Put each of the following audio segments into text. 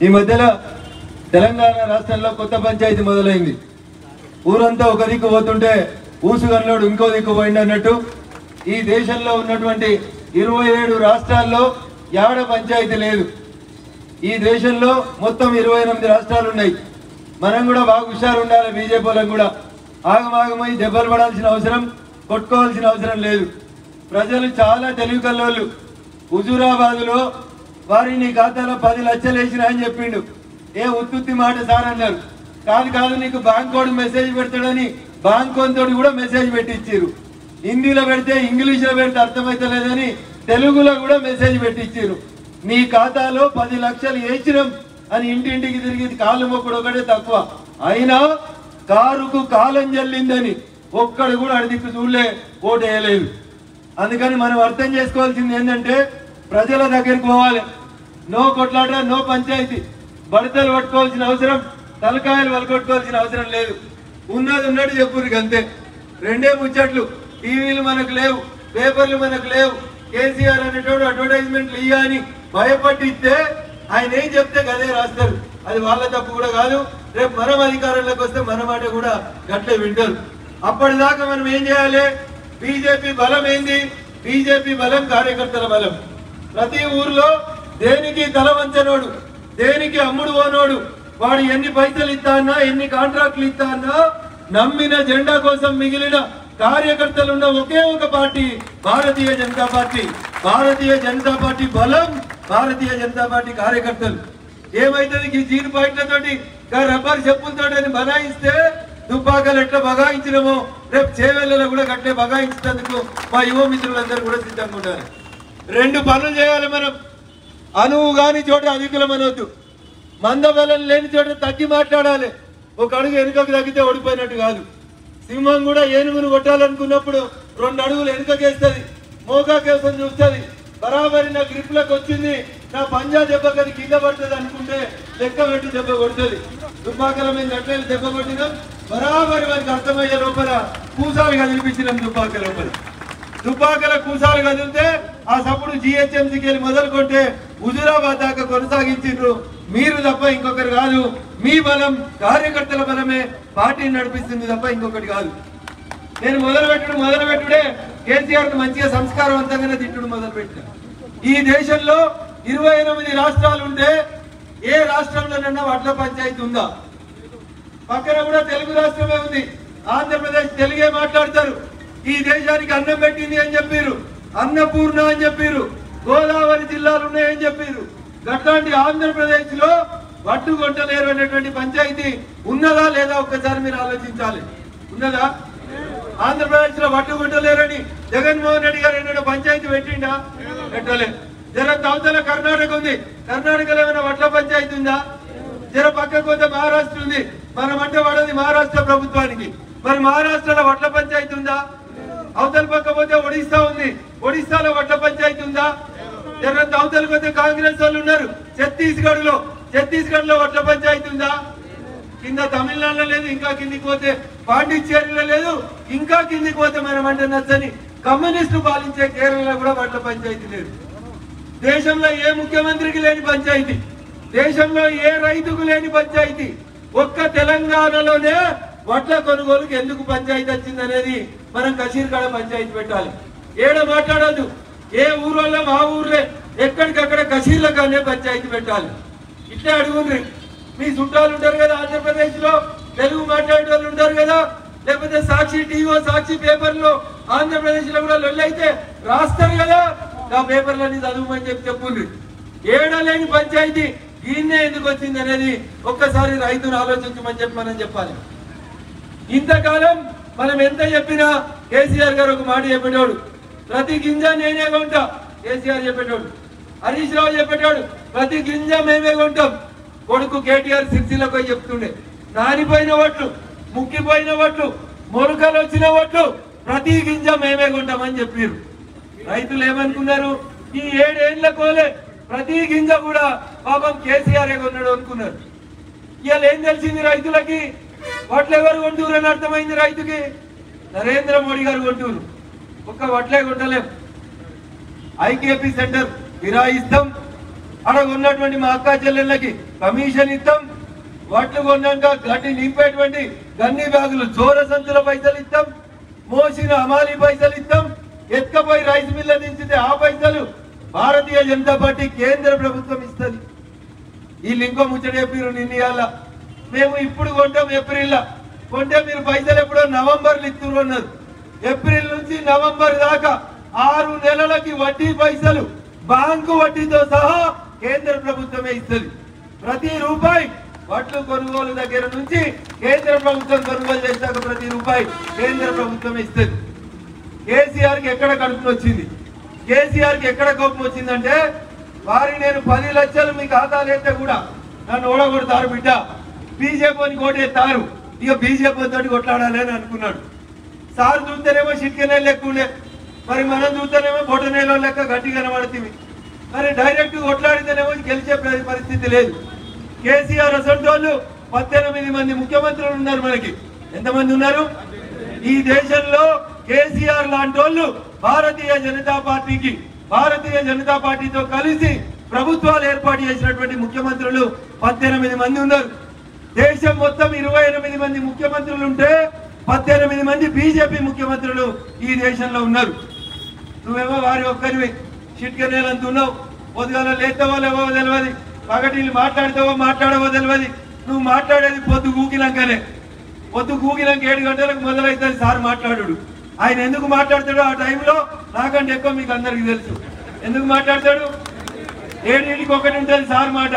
ఈ మధ్యలో తెలంగాణ రాష్ట్రంలో కొత్త పంచాయతీ మొదలైంది. ఊరంతా ఒక దిక్కు పోతుంటే ఊసుగన్నోడు ఇంకో దిక్కు పోయింది అన్నట్టు ఈ దేశంలో ఉన్నటువంటి 27 రాష్ట్రాల్లో యాడ పంచాయతీ లేదు. ఈ దేశంలో మొత్తం 28 రాష్ట్రాలు ఉన్నాయి. మనం కూడా బాగా హుషారు ఉండాలి. బీజేపీ వాళ్ళకి కూడా ఆగమాగమై దెబ్బలు పడాల్సిన అవసరం, కొట్టుకోవాల్సిన అవసరం లేదు. ప్రజలు చాలా తెలివి కల్లోళ్ళు. హుజూరాబాద్లో వారి ఖాతాలో 10 లక్షలు వేసినా అని చెప్పిండు. ఏ ఉత్తుత్తి మాట సార్ అన్నారు. కాదు నీకు బ్యాంక్ కోడ్ మెసేజ్ పెడతాడని బ్యాంక్ తోటి కూడా మెసేజ్ పెట్టించారు. హిందీలో పెడితే ఇంగ్లీష్లో పెడితే అర్థమైతలేదని తెలుగులో కూడా మెసేజ్ పెట్టించారు. నీ ఖాతాలో 10 లక్షలు వేసినాం అని ఇంటింటికి తిరిగి కాళ్ళు మొక్కడు ఒకటే తక్కువ. అయినా కారుకు కాలం జల్లిందని ఒక్కడు కూడా అడిదిక్కు చూడలే, ఓటు వేయలేదు. అందుకని మనం అర్థం చేసుకోవాల్సింది ఏంటంటే ప్రజల దగ్గరికి పోవాలి. నో కొట్లాట, నో పంచాయతీ. బడతలు పట్టుకోవాల్సిన అవసరం, తలకాయలు వలకొట్టుకోవాల్సిన అవసరం లేదు. ఉన్నది ఉన్నట్టు చెప్పుర్రు అంతే. రెండే ముచ్చట్లు. టీవీలు మనకు లేవు, పేపర్లు మనకు లేవు. కేసీఆర్ అనేటోడు అడ్వర్టైజ్మెంట్లు ఇయ్య అని భయపట్టిస్తే ఆయన ఏం చెప్తే గదే రాస్తారు. అది వాళ్ళ తప్పు కూడా కాదు. రేపు మనం అధికారంలోకి వస్తే మన మాట కూడా గట్లే వింటారు. అప్పటిదాకా మనం ఏం చేయాలి? బీజేపీ బలం ఏంది? బీజేపీ బలం కార్యకర్తల బలం. ప్రతి ఊర్లో దేనికి తల వంచనోడు, దేనికి అమ్ముడు పోనోడు, వాడు ఎన్ని పైసలు ఇస్తా అన్నా, ఎన్ని కాంట్రాక్ట్లు ఇస్తా అన్నా నమ్మిన జెండా కోసం మిగిలిన కార్యకర్తలు ఉన్న ఒకే ఒక party Bharatiya Janata party. Bharatiya Janata party బలం భారతీయ జనతా పార్టీ కార్యకర్తలు. ఏమైతుంది ఈ జీరు పాయింట్లతోటి రబ్బర్ చెప్పులతోటి బగాయిస్తే దుబ్బాకలు ఎట్లా బగాయించినమో రేపు చేవెళ్ళలో కూడా గట్లే బగాయించినందుకు మా యువ మిత్రులందరూ కూడా సిద్ధంగా ఉండాలి. 2 పనులు చేయాలి మనం. అనువు కాని చోట అధికులం అనవద్దు. మందబలం లేని చోట తగ్గి మాట్లాడాలి. ఒక అడుగు వెనుకకు తగ్గితే ఓడిపోయినట్టు కాదు. సింహం కూడా ఏనుగును కొట్టాలనుకున్నప్పుడు 2 అడుగులు వెనుకకేస్తుంది, మోకా కోసం చూస్తుంది. బరాబరి నా గ్రిప్లకు వచ్చింది, నా పంజా దెబ్బ కది కింద పడుతుంది అనుకుంటే లెక్క పెట్టి దెబ్బ కొడుతుంది. దుబ్బాకల మీద గట్లేదు దెబ్బ కొట్టినాం. బరాబరి మనకి అర్థమయ్యే లోపల కూసాలు కదిలిపించినాం. దుబ్బాకల కూసాలు కదిలితే ఆ సప్పుడు జిహెచ్ఎంసీకి వెళ్ళి మొదలుకొంటే హుజూరాబాద్ దాకా కొనసాగించారు. మీరు తప్ప ఇంకొకరు కాదు. మీ బలం కార్యకర్తల బలమే పార్టీని నడిపిస్తుంది తప్ప ఇంకొకటి కాదు. నేను మొదలుపెట్టుడే కేసీఆర్ మంచిగా సంస్కారవంతంగానే తిట్టుడు మొదలుపెట్టిన. ఈ దేశంలో 28 రాష్ట్రాలు ఉంటే ఏ రాష్ట్రంలోనన్నా వడ్ల పంచాయతీ ఉందా? పక్కన కూడా తెలుగు రాష్ట్రమే ఉంది. ఆంధ్రప్రదేశ్ తెలుగే మాట్లాడతారు. ఈ దేశానికి అన్నం పెట్టింది అని చెప్పారు, అన్నపూర్ణ అని చెప్పారు, గోదావరి జిల్లాలు ఉన్నాయని చెప్పారు. అట్లాంటి ఆంధ్రప్రదేశ్ లో వడ్డు కొట్టలేరు అనేటువంటి పంచాయతీ ఉన్నదా లేదా ఒక్కసారి మీరు ఆలోచించాలి. ఉన్నదా? ఆంధ్రప్రదేశ్ లో వడ్డు కొట్టలేరని జగన్మోహన్ రెడ్డి గారు ఎన్నడూ పంచాయతీ పెట్టిండా? పెట్టలేదు. జర అవతల కర్ణాటక ఉంది. కర్ణాటకలో ఏమైనా వడ్ల పంచాయతీ ఉందా? జర పక్కకు పోతే మహారాష్ట్ర ఉంది. మనం అంటే పడది మహారాష్ట్ర ప్రభుత్వానికి. మరి మహారాష్ట్రలో వడ్ల పంచాయతీ ఉందా? అవతల పక్క పోతే ఒడిస్సా ఉంది. ఒడిస్సాలో వడ్ల పంచాయతీ ఉందా? జర అవతలకు పోతే కాంగ్రెస్ వాళ్ళు ఉన్నారు ఛత్తీస్గఢ్ లో వడ్ల పంచాయతీ ఉందా? కింద తమిళనాడులో లేదు, ఇంకా కిందికి పోతే పాండిచ్చేరిలో లేదు, ఇంకా కిందికి పోతే మనం అంటే నచ్చని కమ్యూనిస్టు పాలించే కేరళలో కూడా వడ్ల పంచాయతీ లేదు. దేశంలో ఏ ముఖ్యమంత్రికి లేని పంచాయతీ, దేశంలో ఏ రైతుకు లేని పంచాయతీ, ఒక్క తెలంగాణలోనే వడ్ల కొనుగోలుకి ఎందుకు పంచాయతీ వచ్చిందనేది మనం కశీర్కాడ పంచాయతీ పెట్టాలి. ఏడ మాట్లాడద్దు. ఏ ఊరోళ్ళో మా ఊర్లే ఎక్కడికక్కడ కశీర్లకానే పంచాయతీ పెట్టాలి. ఇట్లే అడుగుండ్రి. మీ చుట్టాలు ఉంటారు కదా ఆంధ్రప్రదేశ్ లో, తెలుగు మాట్లాడే వాళ్ళు ఉంటారు కదా, లేకపోతే సాక్షి టీవీ సాక్షి పేపర్లో ఆంధ్రప్రదేశ్ లో కూడా లొల్లైతే రాస్తారు కదా, ఆ పేపర్లన్నీ చదువుమని చెప్పుండ్రి. ఏడలేని పంచాయతీ ఈయనే ఎందుకు వచ్చింది అనేది ఒక్కసారి రైతును ఆలోచించమని చెప్పి మనం చెప్పాలి. ఇంతకాలం మనం ఎంత చెప్పినా కేసీఆర్ గారు ఒక మాట చెప్పేటోడు, ప్రతి గింజ నేనే కొంటా. కేసీఆర్ చెప్పేటోడు. హరీష్ రావు చెప్పేటోడు, ప్రతి గింజ మేమే కొంటాం. కొడుకు కేటీఆర్ సిరిసిల్లకు పోయి చెప్తుండే, నానిపోయిన వడ్లు, ముక్కిపోయిన వడ్లు, మొలకలు వచ్చిన వడ్లు ప్రతి గింజ మేమే కొంటామని చెప్పారు. రైతులు ఏమనుకున్నారు? ఈ 7 ఏళ్ల కోలే ప్రతి గింజ కూడా పాపం కేసీఆర్ కొన్నాడు అనుకున్నారు. ఇవాళ ఏం తెలిసింది రైతులకి? వడ్లు ఎవరు కొంటూరు అని అర్థమైంది రైతుకి. నరేంద్ర మోడీ గారు కొంటూరు. ఒక్క వడ్లే కొంటలేం. IKP centre ఫిరాయిస్తాం. అక్కడ ఉన్నటువంటి మా అక్క చెల్లెళ్ళకి కమిషన్ ఇస్తాం, వడ్లు కొన్నాక గడ్డి నింపేటువంటి గన్ని బ్యాగులు చోర సంచుల పైసలు ఇస్తాం, మోసిన అమాలి పైసలు ఇస్తాం, ఎత్తుకపోయి రైస్ మిల్ల దించితే ఆ పైసలు భారతీయ జనతా పార్టీ కేంద్ర ప్రభుత్వం ఇస్తుంది. వీళ్ళు ఇంకో ముచ్చట చెప్పారు నిన్న, మేము ఇప్పుడు కొంటాం ఏప్రిల్ కొంటే మీరు పైసలు ఎప్పుడో నవంబర్లు ఇస్తున్నారు అన్నారు. ఏప్రిల్ నుంచి నవంబర్ దాకా 6 నెలలకి వడ్డీ పైసలు బ్యాంకు వడ్డీతో సహా కేంద్ర ప్రభుత్వమే ఇస్తుంది. ప్రతి రూపాయి వడ్లు కొనుగోలు దగ్గర నుంచి కేంద్ర ప్రభుత్వం కొనుగోలు చేశాక ప్రతి రూపాయి కేంద్ర ప్రభుత్వమే ఇస్తుంది. కేసీఆర్కి ఎక్కడ కడుపుని వచ్చింది, కేసీఆర్కి ఎక్కడ కోపం వచ్చిందంటే వారి నేను 10 లక్షలు మీ ఖాతాలు వేస్తే కూడా నన్ను ఓడగొడతారు బిడ్డ, బీజేపీని కోటేస్తారు, ఇక బీజేపీ తోటి కొట్లాడాలి అని అనుకున్నాడు. సార్ చూస్తేనేమో చిట్కెనే లెక్క ఉండే, మరి మనం చూస్తేనేమో బొటనేలో లెక్క గట్టి కనబడుతుంది. మరి డైరెక్ట్ కొట్లాడితేనేమో గెలిచే పరిస్థితి లేదు. కేసీఆర్ అసంటోళ్ళు 18 మంది ముఖ్యమంత్రులు ఉన్నారు. మనకి ఎంతమంది ఉన్నారు ఈ దేశంలో? కేసీఆర్ లాంటి వాళ్ళు భారతీయ జనతా పార్టీతో కలిసి ప్రభుత్వాలు ఏర్పాటు చేసినటువంటి ముఖ్యమంత్రులు 18 మంది ఉన్నారు. దేశం మొత్తం 28 మంది ముఖ్యమంత్రులు ఉంటే 18 మంది బీజేపీ ముఖ్యమంత్రులు ఈ దేశంలో ఉన్నారు. నువ్వేమో వారి ఒక్కరివి చిట్కనేలంత ఉన్నావు, పొద్దుగాల లేస్తావో లేవో తెలియదు, పగటిల్లు మాట్లాడతావో మాట్లాడవో తెలియదు. నువ్వు మాట్లాడేది పొద్దు గూకినాకనే, పొద్దు గూకినాక 7 గంటలకు మొదలవుతుంది సార్ మాట్లాడు. ఆయన ఎందుకు మాట్లాడతాడో ఆ టైంలో నాకంటే ఎక్కువ మీకు అందరికీ తెలుసు. ఎందుకు మాట్లాడతాడు? 7కి 1 ఉంటుంది సార్ మాట,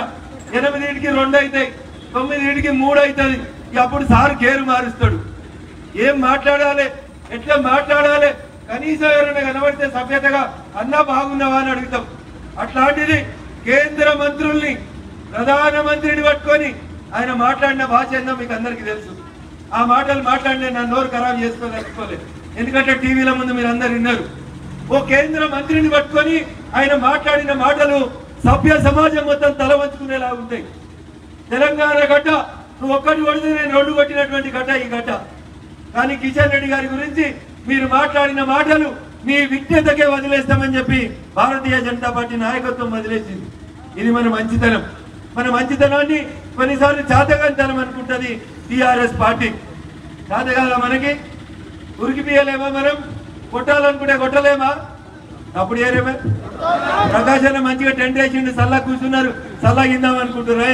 8కి 2 అవుతాయి, 9కి 3 అవుతుంది. అప్పుడు సార్ గేరు మారుస్తాడు. ఏం మాట్లాడాలి, ఎట్లా మాట్లాడాలి, కనీసం ఎవరైనా కనబడితే సభ్యతగా అన్నా బాగున్నావా అని అడుగుతాం. అట్లాంటిది కేంద్ర మంత్రుల్ని ప్రధానమంత్రిని పట్టుకొని ఆయన మాట్లాడిన భాష ఏందో మీకు అందరికీ తెలుసు. ఆ మాటలు మాట్లాడిన నా నోరు ఖరాబ్ చేసుకోలేదు, ఎందుకంటే టీవీల ముందు మీరు అందరు విన్నారు. ఓ కేంద్ర మంత్రిని పట్టుకొని ఆయన మాట్లాడిన మాటలు సభ్య సమాజం మొత్తం తల వంచుకునేలా ఉంటాయి. తెలంగాణ గడ్డ నువ్వు ఒక్కటి కొడితే నేను 2 కొట్టినటువంటి గడ్డ ఈ గడ్డ. కానీ కిషన్ రెడ్డి గారి గురించి మీరు మాట్లాడిన మాటలు మీ విజ్ఞతకే వదిలేస్తామని చెప్పి భారతీయ జనతా పార్టీ నాయకత్వం వదిలేసింది. ఇది మన మంచితనం. మన మంచితనాన్ని కొన్నిసార్లు చాతగానితనం అనుకుంటుంది టీఆర్ఎస్ పార్టీ. చాతగాల మనకి ఉరికిపియలేమా, మనం కొట్టాలనుకుంటే కొట్టలేమా? అప్పుడు ఏరేమా ప్రకాశాన్ని మంచిగా టెంట్ వేసిండు, సల్లా కూర్చున్నారు, సల్లా కిందాం అనుకుంటున్నా.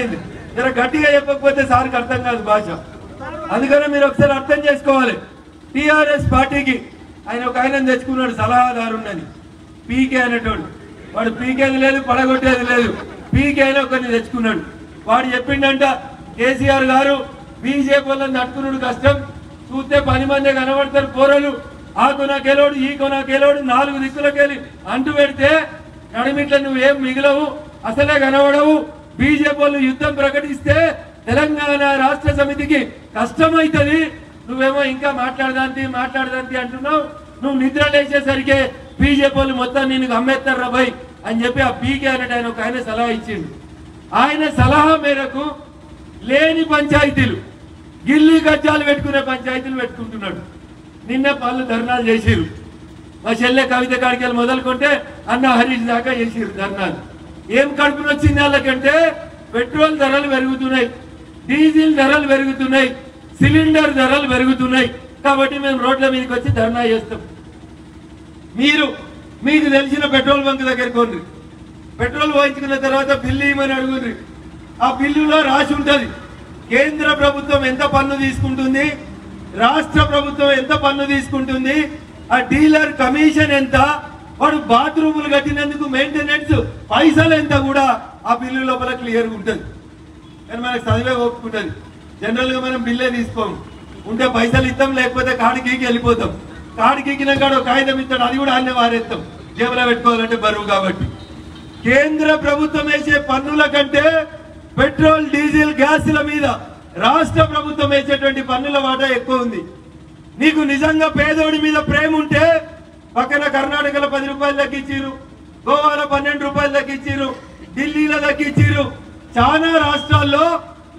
జర గట్టిగా చెప్పకపోతే సార్కి అర్థం కాదు భాష. అందుకనే మీరు ఒకసారి అర్థం చేసుకోవాలి. టీఆర్ఎస్ పార్టీకి ఆయన తెచ్చుకున్నాడు సలహాదారు ఉన్నది పీకే అనేటోడు. వాడు పీకేది లేదు, పడగొట్టేది లేదు, పీకే అయినా ఒకరిని తెచ్చుకున్నాడు. వాడు చెప్పిండంట, కేసీఆర్ గారు బీజేపీ వాళ్ళని తట్టుకున్నాడు కష్టం, చూస్తే 10 మంది కనబడతారు పోరలు, ఆ కొనకెలోడు ఈ కొనకెలోడు 4 దిక్కులకెళ్ళి అంటు పెడితే నడిమిట్ల నువ్వేం మిగిలవు, అసలే కనబడవు. బీజేపీ వాళ్ళు యుద్ధం ప్రకటిస్తే తెలంగాణ రాష్ట్ర సమితికి కష్టమైతుంది. నువ్వేమో ఇంకా మాట్లాడదాంతి అంటున్నావు. నువ్వు నిద్ర లేచేసరికి బీజేపీ వాళ్ళు మొత్తం నేను అమ్మేస్తారు రాబాయ్ అని చెప్పి ఆ పీకే అన్నట్టు ఆయన ఒక సలహా ఇచ్చిండు. ఆయన సలహా మేరకు లేని పంచాయతీలు, గిల్లి గజ్జాలు పెట్టుకునే పంచాయతీలు పెట్టుకుంటున్నాడు. నిన్న పళ్ళు ధర్నాలు చేసిరు. మా చెల్లె కవిత కాడికి మొదలుకుంటే అన్న హరీష్ దాకా చేసిరు ధర్నాలు. ఏం కడుపుని వచ్చింది వాళ్ళకంటే పెట్రోల్ ధరలు పెరుగుతున్నాయి, డీజిల్ ధరలు పెరుగుతున్నాయి, సిలిండర్ ధరలు పెరుగుతున్నాయి. కాబట్టి మేము రోడ్ల మీదకి వచ్చి ధర్నా చేస్తాం. మీకు తెలిసిన పెట్రోల్ బంక్ దగ్గరికి కొన్రి, పెట్రోల్ పోయించుకున్న తర్వాత బిల్లు ఇవ్వమని అడుగుండ్రి. ఆ బిల్లులో రాసి ఉంటుంది కేంద్ర ప్రభుత్వం ఎంత పన్ను తీసుకుంటుంది, రాష్ట్ర ప్రభుత్వం ఎంత పన్ను తీసుకుంటుంది, ఆ డీలర్ కమిషన్ ఎంత, వాడు బాత్రూములు కట్టినందుకు మెయింటెనెన్స్ పైసలు ఎంత కూడా ఆ బిల్లు లోపల క్లియర్గా ఉంటుంది. కానీ మనకు చదివే ఒప్పుకుంటుంది. జనరల్గా మనం బిల్లే తీసుకోము, ఉంటే పైసలు ఇస్తాం, లేకపోతే కాడి గీకి వెళ్ళిపోతాం. కాడి గీకిన కాడ ఒక కాగితం ఇస్తాడు, అది కూడా అన్నీ వారేస్తాం, జేబులో పెట్టుకోవాలంటే బరువు. కాబట్టి కేంద్ర ప్రభుత్వం వేసే పన్నుల కంటే పెట్రోల్ డీజిల్ గ్యాస్ల మీద రాష్ట్ర ప్రభుత్వం వేసేటువంటి పన్నుల వాటా ఎక్కువ ఉంది. నీకు నిజంగా పేదోడి మీద ప్రేమ ఉంటే పక్కన కర్ణాటకలో 10 రూపాయలు తగ్గించారు, గోవాలో 12 రూపాయలు తగ్గించారు, ఢిల్లీలో తగ్గించారు. చాలా రాష్ట్రాల్లో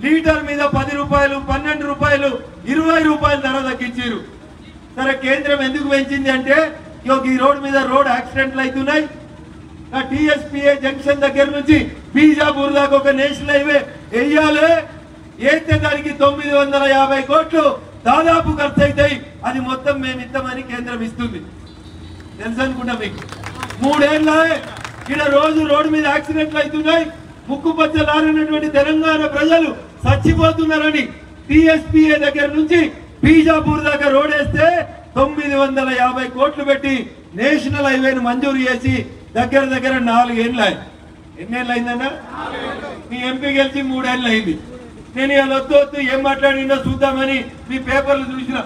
లీటర్ మీద 10 రూపాయలు, 12 రూపాయలు, 20 రూపాయలు ధర తగ్గించారు. సరే కేంద్రం ఎందుకు పెంచింది అంటే ఈ రోడ్ మీద రోడ్ యాక్సిడెంట్లు అవుతున్నాయి. టీఎస్పీఏ జంక్షన్ దగ్గర నుంచి బీజాపూర్ దాకా ఒక నేషనల్ హైవే వేయాలి. అయితే దానికి 950 కోట్లు దాదాపు ఖర్చు అవుతాయి. అది మొత్తం మేము ఇస్తామని కేంద్రం ఇస్తుంది. తెలుసు అనుకుంటా మీకు. 3 ఏళ్ళ ఇక్కడ రోజు రోడ్డు మీద యాక్సిడెంట్లు అవుతున్నాయి. ముక్కుపచ్చలారినటువంటి తెలంగాణ ప్రజలు చచ్చిపోతున్నారని టీఎస్పీఏ దగ్గర నుంచి బీజాపూర్ దాకా రోడ్ వేస్తే 950 కోట్లు పెట్టి నేషనల్ హైవేను మంజూరు చేసి దగ్గర 4 ఏళ్ళు. ఎన్నేళ్ళు అయిందన్నా? మీ ఎంపీ గెలిచి 3 ఏళ్ళు అయింది. నేను ఇలా వద్దు ఏం మాట్లాడిండో చూద్దామని మీ పేపర్లు చూసిన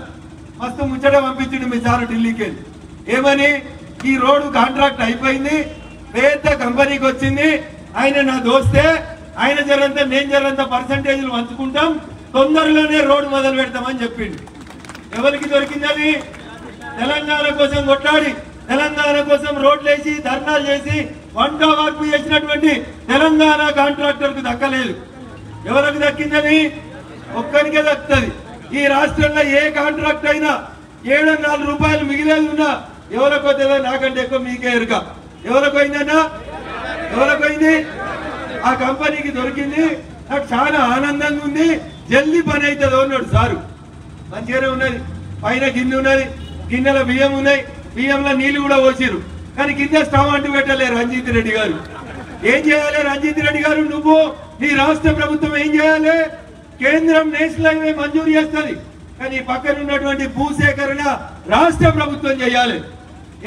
మస్తు ముచ్చట పంపించిండు మీ సారు ఢిల్లీకి. ఏమని? ఈ రోడ్డు కాంట్రాక్ట్ అయిపోయింది, పెద్ద కంపెనీకి వచ్చింది, ఆయన నా దోస్తే, ఆయన జరంతా నేను జరంతా పర్సంటేజ్లు పంచుకుంటాం, తొందరలోనే రోడ్డు మొదలు పెడతామని చెప్పిండు. ఎవరికి దొరికింది అది? తెలంగాణ కోసం కొట్లాడి తెలంగాణ కోసం రోడ్లు వేసి ధర్నాలు చేసి వంట వార్పు చేసినటువంటి తెలంగాణ కాంట్రాక్టర్ కు దక్కలేదు. ఎవరికి దక్కిందని? ఒక్కరికే దక్కుతుంది. ఈ రాష్ట్రంలో ఏ కాంట్రాక్ట్ అయినా 7-4 రూపాయలు మిగిలేదు ఉన్నా ఎవరికో తెలియదు, నాకంటే ఎక్కువ మీకే ఎరుక. ఎవరికైందన్నా? ఎవరికైంది? ఆ కంపెనీకి దొరికింది. నాకు చాలా ఆనందంగా ఉంది. జల్దీ పని అవుతుంది అన్నాడు సారు. మంచిగానే ఉన్నది. పైన గిన్నె ఉన్నది, గిన్నెల బియ్యం ఉన్నాయి, బియ్యంలో నీళ్లు కూడా పోసిరు. కానీ కింద స్టవ్ అంటూ పెట్టలే రంజిత్ రెడ్డి గారు. ఏం చేయాలి రంజిత్ రెడ్డి గారు? నువ్వు నీ రాష్ట్ర ప్రభుత్వం ఏం చేయాలి? కేంద్రం నేషనల్ హైవే మంజూరు చేస్తుంది, కానీ పక్కన ఉన్నటువంటి భూసేకరణ రాష్ట్ర ప్రభుత్వం చేయాలి.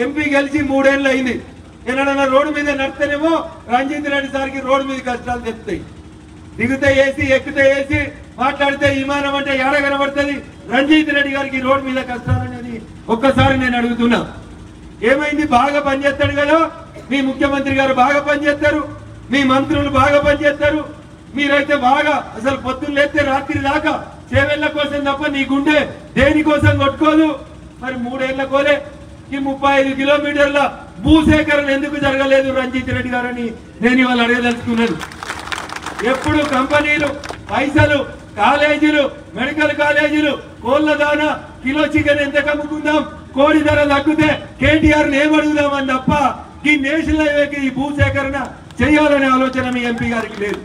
ఎంపీ గెలిచి 3 ఏళ్ళు అయింది. ఏదైనా రోడ్డు మీద నడితేనేమో రంజిత్ రెడ్డి సార్కి రోడ్డు మీద కష్టాలు తెస్తాయి. దిగుతే వేసి ఎక్కుతే వేసి మాట్లాడితే విమానం అంటే ఎడ కనబడుతుంది. రంజిత్ రెడ్డి గారికి రోడ్డు మీద కష్టాలు అనేది ఒక్కసారి నేను అడుగుతున్నా. ఏమైంది? బాగా పనిచేస్తాడు కదా మీ ముఖ్యమంత్రి గారు, బాగా పనిచేస్తారు, మీ మంత్రులు బాగా పనిచేస్తారు, మీరైతే బాగా అసలు పొద్దున్న లేస్తే రాత్రి దాకా సేవల కోసం తప్ప నీ గుండె దేనికోసం కొట్టుకోదు. మరి 3 ఏళ్ల కోలే ఈ 35 కిలోమీటర్ల భూసేకరణ ఎందుకు జరగలేదు రంజిత్ రెడ్డి గారని నేను ఇవాళ అడగదలుచుకున్నాను. ఎప్పుడు కంపెనీలు, పైసలు, కాలేజీలు, మెడికల్ కాలేజీలు, కోళ్ల దానా, కిలో చికెన్ ఎంత కమ్ముకుందాం, కోడి ధర తగ్గితే కేటీఆర్ ఏమడుగుదామని తప్ప ఈ నేషనల్ హైవేకి ఈ భూసేకరణ చేయాలనే ఆలోచన మీ ఎంపీ గారికి లేదు.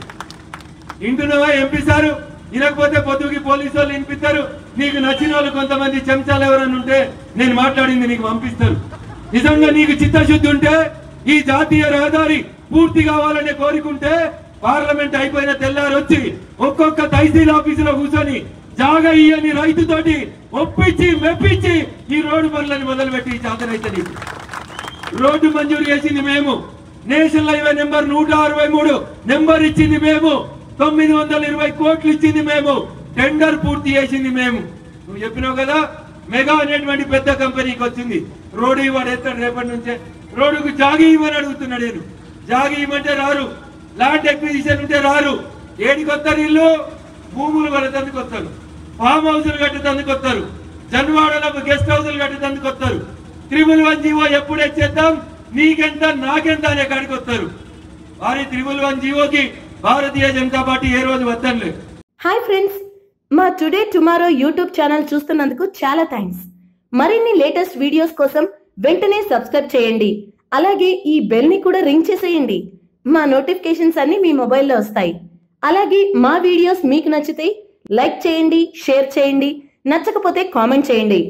ఇంటున్నావా ఎంపీ సారు? వినకపోతే పొద్దుకి పోలీసు వాళ్ళు వినిపిస్తారు. నీకు నచ్చిన వాళ్ళు కొంతమంది చెంచాలు ఎవరైనా ఉంటే నేను మాట్లాడింది నీకు పంపిస్తారు. నిజంగా నీకు చిత్తశుద్ధి ఉంటే ఈ జాతీయ రహదారి పూర్తి కావాలనే కోరికుంటే పార్లమెంట్ అయిపోయిన తెల్లారి వచ్చి ఒక్కొక్క తహసీల్ ఆఫీసులో కూర్చొని జాగా ఇయ్యని రైతుతోటి ఒప్పించి మెప్పించి ఈ రోడ్డు పనులను మొదలుపెట్టి జాతరైతే నీకు రోడ్డు మంజూరు చేసింది మేము. నేషనల్ హైవే నెంబర్ 163 నెంబర్ ఇచ్చింది మేము. 920 కోట్లు ఇచ్చింది మేము. టెండర్ పూర్తి చేసింది మేము. నువ్వు చెప్పినావు కదా మెగా అనేటువంటి పెద్ద కంపెనీకి వచ్చింది. రోడ్డు ఇవ్వడు ఎత్తాడు రేపటి నుంచే. రోడ్డుకు జాగి ఇవ్వని అడుగుతున్నాడు. నేను జాగి ఇవ్వమంటే రారు, ల్యాండ్ ఎక్విజిషన్ ఉంటే రారు. ఏడికి వస్తారు? ఇల్లు భూములు కట్టేందుకు వస్తారు, ఫామ్ హౌస్లు కట్టేందుకు వస్తారు, జన్వాడలకు గెస్ట్ హౌస్లు కట్టేందుకు వస్తారు. 111 జీవో ఎప్పుడు ఎచ్చేద్దాం, నీకెంత నాకెంత అనే కాడికి వస్తారు. వారి 111 జీవోకి భారతీయ జనతా పార్టీ ఏ రోజు వద్దనులే. హాయ్ ఫ్రెండ్స్, మా టుడే టుమారో యూట్యూబ్ ఛానల్ చూస్తున్నందుకు చాలా థ్యాంక్స్. మరిన్ని లేటెస్ట్ వీడియోస్ కోసం వెంటనే సబ్స్క్రైబ్ చేయండి. అలాగే ఈ బెల్ ని కూడా రింగ్ చేసేయండి. మా నోటిఫికేషన్స్ అన్ని మీ మొబైల్లో వస్తాయి. అలాగే మా వీడియోస్ మీకు నచ్చితే లైక్ చేయండి, షేర్ చేయండి, నచ్చకపోతే కామెంట్ చేయండి.